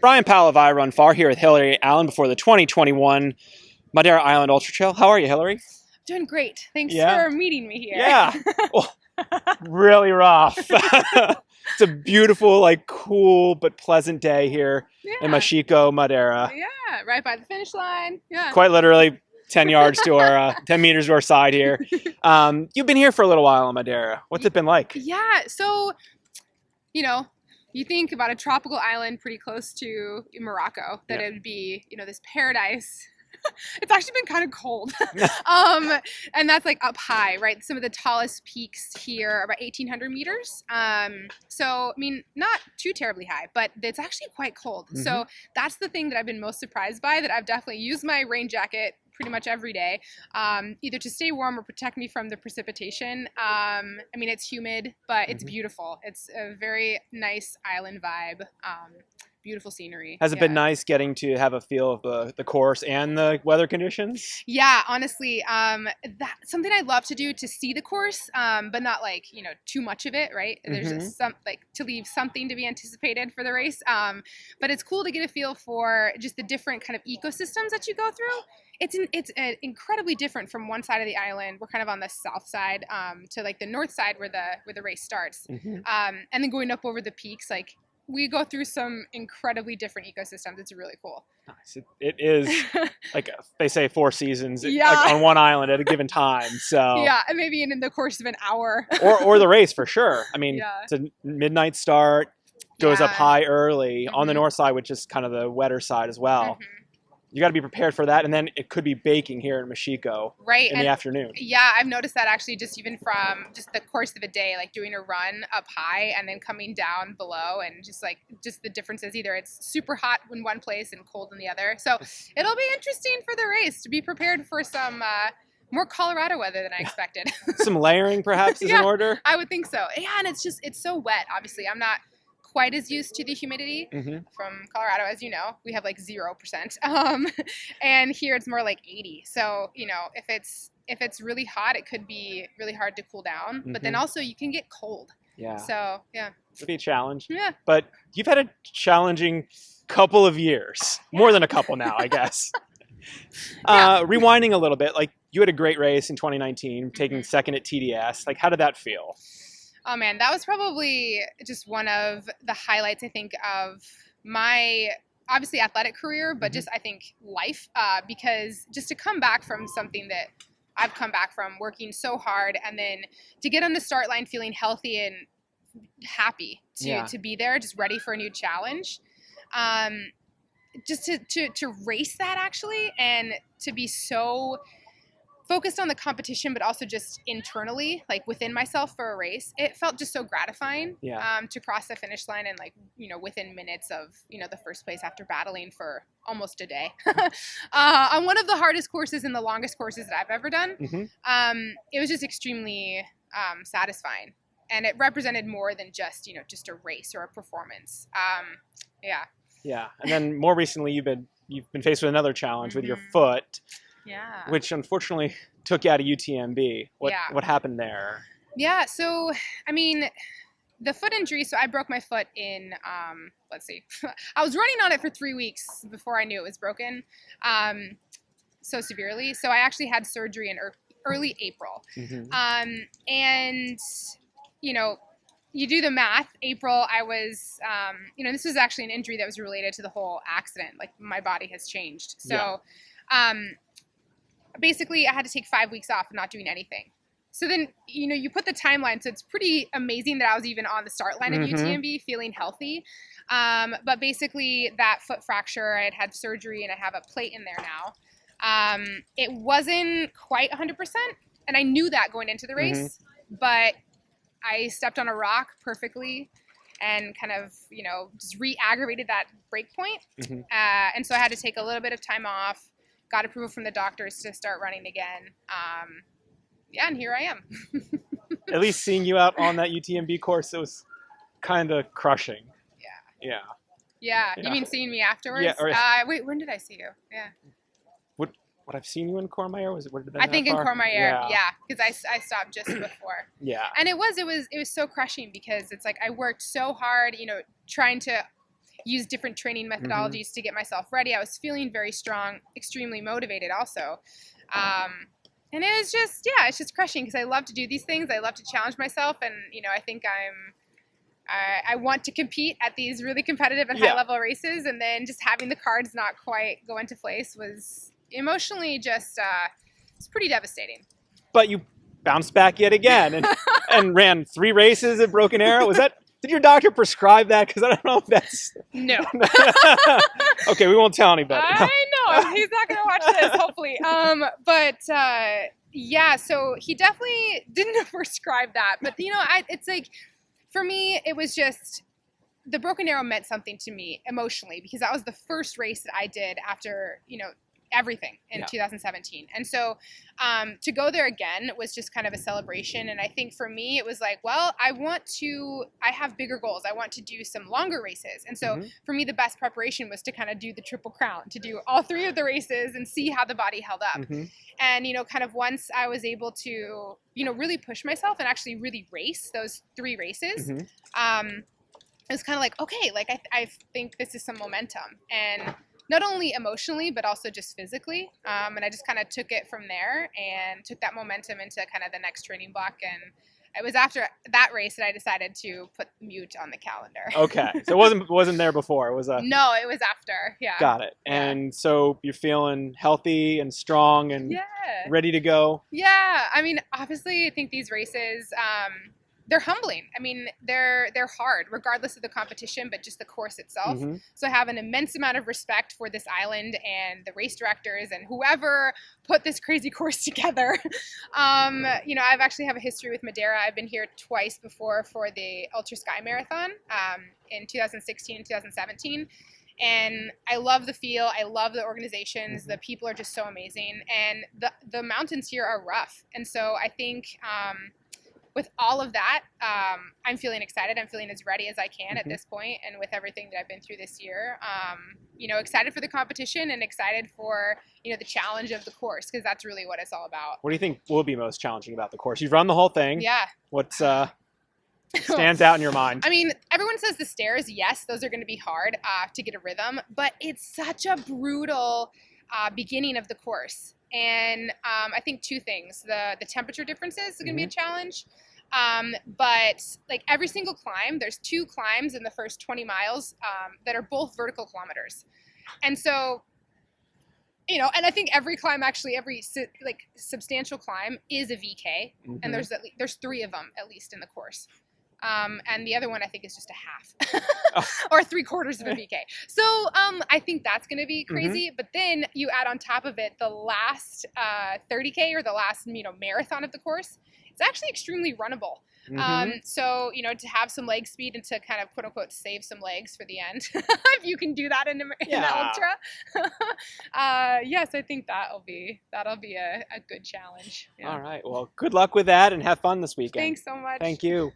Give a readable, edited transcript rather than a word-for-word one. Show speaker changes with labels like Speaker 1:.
Speaker 1: Brian Powell of I Run Far here with Hillary Allen before the 2021 Madeira Island Ultra Trail. How are you, Hillary?
Speaker 2: Doing great. Thanks for meeting me here.
Speaker 1: Yeah. Well, really rough. It's a beautiful, cool but pleasant day here in Machico, Madeira.
Speaker 2: Yeah, right by the finish line. Yeah.
Speaker 1: Quite literally 10 yards to our 10 meters to our side here. You've been here for a little while on Madeira. What's it been like?
Speaker 2: Yeah. So, you think about a tropical island pretty close to Morocco, that it would be, this paradise. It's actually been kind of cold. And that's up high, right? Some of the tallest peaks here are about 1,800 meters. So, I mean, not too terribly high, but it's actually quite cold. Mm-hmm. So that's the thing that I've been most surprised by, that I've definitely used my rain jacket pretty much every day, either to stay warm or protect me from the precipitation. I mean, it's humid, but it's beautiful. It's a very nice island vibe. Beautiful scenery.
Speaker 1: Has it been nice getting to have a feel of the course and the weather conditions?
Speaker 2: Yeah, honestly, that's something I'd love to do, to see the course, but not too much of it, right? There's to leave something to be anticipated for the race. But it's cool to get a feel for just the different kind of ecosystems that you go through. It's incredibly different from one side of the island. We're kind of on the south side to the north side where the race starts, and then going up over the peaks, we go through some incredibly different ecosystems. It's really cool.
Speaker 1: Nice. It is they say 4 seasons on one island at a given time. So
Speaker 2: yeah, and maybe in the course of an hour.
Speaker 1: or the race for sure. I mean, it's a midnight start, goes up high early on the north side, which is kind of the wetter side as well. You got to be prepared for that, and then it could be baking here in Machico in the afternoon.
Speaker 2: Yeah, I've noticed that actually, just even from just the course of a day, doing a run up high and then coming down below, and just the differences. Either it's super hot in one place and cold in the other. So it'll be interesting for the race to be prepared for some more Colorado weather than I expected.
Speaker 1: Some layering perhaps is in order?
Speaker 2: I would think so. Yeah, and it's so wet. Obviously, I'm not quite as used to the humidity from Colorado. As you know, we have 0%, and here it's more 80. So if it's really hot, it could be really hard to cool down, but then also you can get cold.
Speaker 1: Yeah.
Speaker 2: So
Speaker 1: it'll be a challenge.
Speaker 2: Yeah,
Speaker 1: but you've had a challenging couple of years, more than a couple now, I guess. Rewinding a little bit, you had a great race in 2019, taking second at TDS. How did that feel?
Speaker 2: Oh man, that was probably just one of the highlights, I think, of my obviously athletic career, but just I think life, because just to come back from something that I've come back from, working so hard, and then to get on the start line feeling healthy and happy to be there, just ready for a new challenge. Just to race that actually, and to be so focused on the competition, but also just internally, within myself for a race. It felt just so gratifying to cross the finish line and within minutes of, the first place after battling for almost a day on one of the hardest courses and the longest courses that I've ever done. It was just extremely satisfying, and it represented more than just a race or a performance.
Speaker 1: Yeah. And then more recently you've been faced with another challenge with your foot.
Speaker 2: Yeah.
Speaker 1: Which unfortunately took you out of UTMB. What happened there?
Speaker 2: Yeah, so, I mean, the foot injury, so I broke my foot in, let's see, I was running on it for 3 weeks before I knew it was broken, so severely. So I actually had surgery in early April. And, you do the math. April, I was, this was actually an injury that was related to the whole accident. My body has changed. So, basically, I had to take 5 weeks off, not doing anything. So then, you put the timeline. So it's pretty amazing that I was even on the start line of UTMB, feeling healthy. But basically, that foot fracture, I had surgery, and I have a plate in there now. It wasn't quite 100%, and I knew that going into the race. But I stepped on a rock perfectly, and kind of, just re-aggravated that break point. And so I had to take a little bit of time off. Got approval from the doctors to start running again. And here I am.
Speaker 1: At least seeing you out on that UTMB course, it was kind of crushing.
Speaker 2: Yeah. You mean seeing me afterwards?
Speaker 1: Yeah.
Speaker 2: Wait, when did I see you? Yeah.
Speaker 1: What I've seen you in Courmayeur?
Speaker 2: I think in Courmayeur, because I stopped just before.
Speaker 1: Yeah.
Speaker 2: And it was so crushing, because it's I worked so hard, trying to. use different training methodologies to get myself ready. I was feeling very strong, extremely motivated also. And it was just, yeah, it's just crushing because I love to do these things. I love to challenge myself. And, you know, I think I want to compete at these really competitive and high level races. And then just having the cards not quite go into place was emotionally just, it's pretty devastating.
Speaker 1: But you bounced back yet again and ran 3 races at Broken Arrow. Was that, did your doctor prescribe that? Because I don't know if that's...
Speaker 2: No.
Speaker 1: Okay, we won't tell anybody.
Speaker 2: I know. He's not going to watch this, hopefully. Yeah, so he definitely didn't prescribe that. But, you know, it's like, for me, it was just, the Broken Arrow meant something to me emotionally because that was the first race that I did after, you know, everything in 2017. And so to go there again was just kind of a celebration. And I think for me, it was like, well, I have bigger goals. I want to do some longer races. And so for me, the best preparation was to kind of do the Triple Crown, to do all 3 of the races and see how the body held up. And, you know, kind of once I was able to, you know, really push myself and actually really race those 3 races, it was kind of like, okay, like I think this is some momentum. And not only emotionally, but also just physically. And I just kind of took it from there and took that momentum into kind of the next training block. And it was after that race that I decided to put MIUT on the calendar.
Speaker 1: Okay. So it wasn't there before. It was
Speaker 2: No, it was after. Yeah.
Speaker 1: Got it. And so you're feeling healthy and strong and ready to go? Yeah.
Speaker 2: I mean, obviously, I think these races, they're humbling. I mean, they're hard, regardless of the competition, but just the course itself. So I have an immense amount of respect for this island and the race directors and whoever put this crazy course together. You know, I've actually have a history with Madeira. I've been here twice before for the Ultra Sky Marathon in 2016 and 2017. And I love the feel. I love the organizations. The people are just so amazing. And the mountains here are rough. And so I think with all of that, I'm feeling excited. I'm feeling as ready as I can at this point, and with everything that I've been through this year, you know, excited for the competition and excited for, you know, the challenge of the course, because that's really what it's all about.
Speaker 1: What do you think will be most challenging about the course? You've run the whole thing.
Speaker 2: Yeah.
Speaker 1: What stands out in your mind?
Speaker 2: I mean, everyone says the stairs. Yes, those are going to be hard to get a rhythm, but it's such a brutal beginning of the course. And I think 2 things. The temperature differences are going to be a challenge. But like every single climb, there's 2 climbs in the first 20 miles that are both vertical kilometers. And so, you know, and I think every climb, actually every like substantial climb is a VK. And there's 3 of them at least in the course. And the other one I think is just a half or 3/4 of a VK. So I think that's going to be crazy. But then you add on top of it the last 30K or the last, you know, marathon of the course. It's actually extremely runnable. So, you know, to have some leg speed and to kind of quote unquote save some legs for the end, if you can do that in the ultra. Yes, I think that'll be a good challenge. Yeah.
Speaker 1: All right. Well, good luck with that and have fun this weekend.
Speaker 2: Thanks so much.
Speaker 1: Thank you.